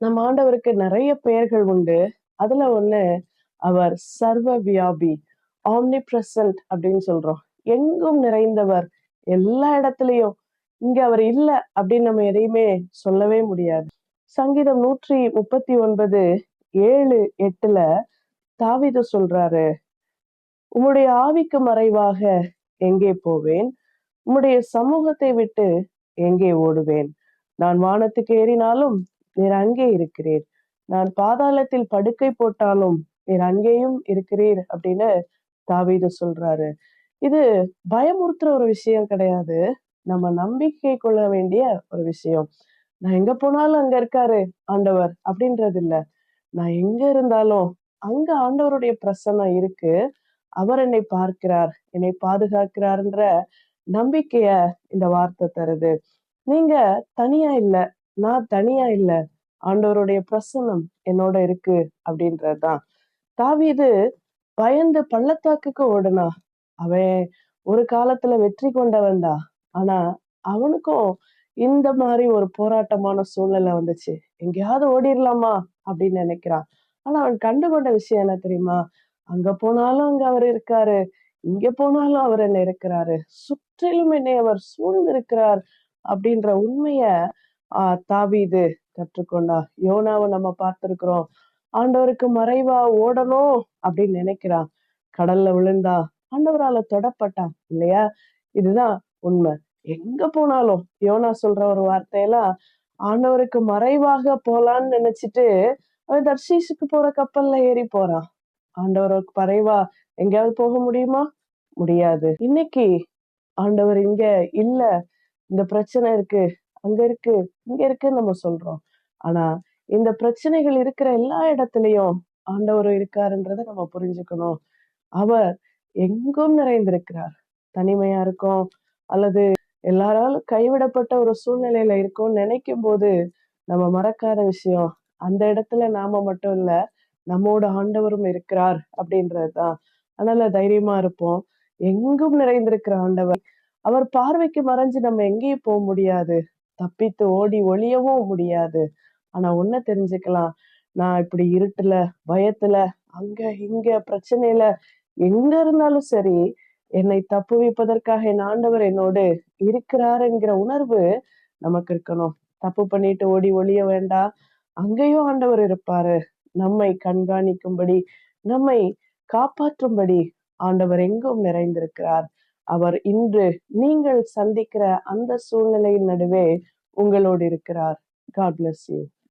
நம்ம ஆண்டவருக்கு நிறைய பெயர்கள் உண்டு. அதுல ஒண்ணு அவர் சர்வ வியாபி, ஆம்னி பிரசன்ட் அப்படின்னு சொல்றோம். எங்கும் நிறைந்தவர், எல்லா இடத்துலயும். இங்க அவர் இல்ல அப்படின்னு நம்ம எதையுமே சொல்லவே முடியாது. சங்கீதம் 139:7-8 தாவீது சொல்றாரு, உம்முடைய ஆவிக்கு மறைவாக எங்கே போவேன்? உம்முடைய சமூகத்தை விட்டு எங்கே ஓடுவேன்? நான் வானத்துக்கு ஏறினாலும் நீர் அங்கே இருக்கிறீர். நான் பாதாளத்தில் படுக்கை போட்டாலும் நீர் அங்கேயும் இருக்கிறீர் அப்படின்னு தாவீது சொல்றாரு. இது பயமுறுத்துற ஒரு விஷயம் கிடையாது. நம்ம நம்பிக்கை கொள்ள வேண்டிய ஒரு விஷயம். நான் எங்க போனாலும் அங்க இருக்காரு ஆண்டவர் அப்படின்றது இல்ல. நான் எங்க இருந்தாலும் அங்க ஆண்டவருடைய பிரசன்னம் இருக்கு. அவர் என்னை பார்க்கிறார், என்னை பாதுகாக்கிறார்ன்ற நம்பிக்கைய இந்த வார்த்தை தருது. நீங்க தனியா இல்ல, நான் தனியா இல்ல. ஆண்டவருடைய பிரசன்னம் என்னோட இருக்கு அப்படின்றதுதான். தாவீது பயந்து பள்ளத்தாக்குக்கு ஓடுனான். அவன் ஒரு காலத்துல வெற்றி கொண்டவன்தான். ஆனா அவனுக்கும் இந்த மாதிரி ஒரு போராட்டமான சூழ்நிலை வந்துச்சு. எங்கேயாவது ஓடிரலாமா அப்படின்னு நினைக்கிறான். ஆனா அவன் கண்டுகொண்ட விஷயம் என்ன தெரியுமா? அங்க போனாலும் அங்க அவர் இருக்காரு. இங்க போனாலும் அவர் என்ன இருக்கிறாரு. சுற்றிலும் என்னை அவர் சூழ்ந்திருக்கிறார் அப்படின்ற உண்மைய தாவீது கற்றுக்கொண்டான். யோனாவை நம்ம பார்த்திருக்கிறோம். ஆண்டவருக்கு மறைவா ஓடணும் அப்படின்னு நினைக்கிறான். கடல்ல விழுந்தான். ஆண்டவரால தொடப்பட்டான் இல்லையா? இதுதான் உண்மை. எங்க போனாலும் யோனா சொல்ற ஒரு வார்த்தையெல்லாம் ஆண்டவருக்கு மறைவாக போலான்னு நினைச்சிட்டு அவன் தர்ஷீசுக்கு போற கப்பல்ல ஏறி போறான். ஆண்டவருக்கு மறைவா எங்கேயாவது போக முடியுமா? முடியாது. இன்னைக்கு ஆண்டவர் இங்க இல்ல, இந்த பிரச்சனை இருக்கு, அங்க இருக்கு, இங்க இருக்குன்னு நம்ம சொல்றோம். ஆனா இந்த பிரச்சனைகள் இருக்கிற எல்லா இடத்துலயும் ஆண்டவர் இருக்காருன்றத நம்ம புரிஞ்சுக்கணும். அவர் எங்கும் நிறைந்திருக்கிறார். தனிமையா இருக்கோம் அல்லது எல்லாராலும் கைவிடப்பட்ட ஒரு சூழ்நிலையில இருக்கோம்னு நினைக்கும் போது நம்ம மறக்காத விஷயம், அந்த இடத்துல நாம மட்டும் இல்ல, நம்மோட ஆண்டவரும் இருக்கிறார் அப்படின்றதுதான். அதனால தைரியமா இருப்போம். எங்கும் நிறைந்திருக்கிற ஆண்டவர். அவர் பார்வைக்கு மறைஞ்சு நம்ம எங்கேயும் போக முடியாது. தப்பித்து ஓடி ஒளியவும் முடியாது. ஆனா ஒண்ண தெரிஞ்சுக்கலாம். நான் இப்படி இருட்டுல, பயத்துல, அங்க இங்க பிரச்சனையில எங்க இருந்தாலும் சரி, என்னை தப்புவிப்பதற்காக என் ஆண்டவர் என்னோடு இருக்கிறார் என்கிற உணர்வு நமக்கு இருக்கணும். தப்பு பண்ணிட்டு ஓடி ஒளிய வேண்டாம். அங்கேயும் ஆண்டவர் இருப்பாரு. நம்மை கண்காணிக்கும்படி, நம்மை காப்பாற்றும்படி ஆண்டவர் எங்கும் நிறைந்திருக்கிறார். அவர் இன்று நீங்கள் சந்திக்கிற அந்த சூழ்நிலையின் நடுவே உங்களோடு இருக்கிறார். God bless you.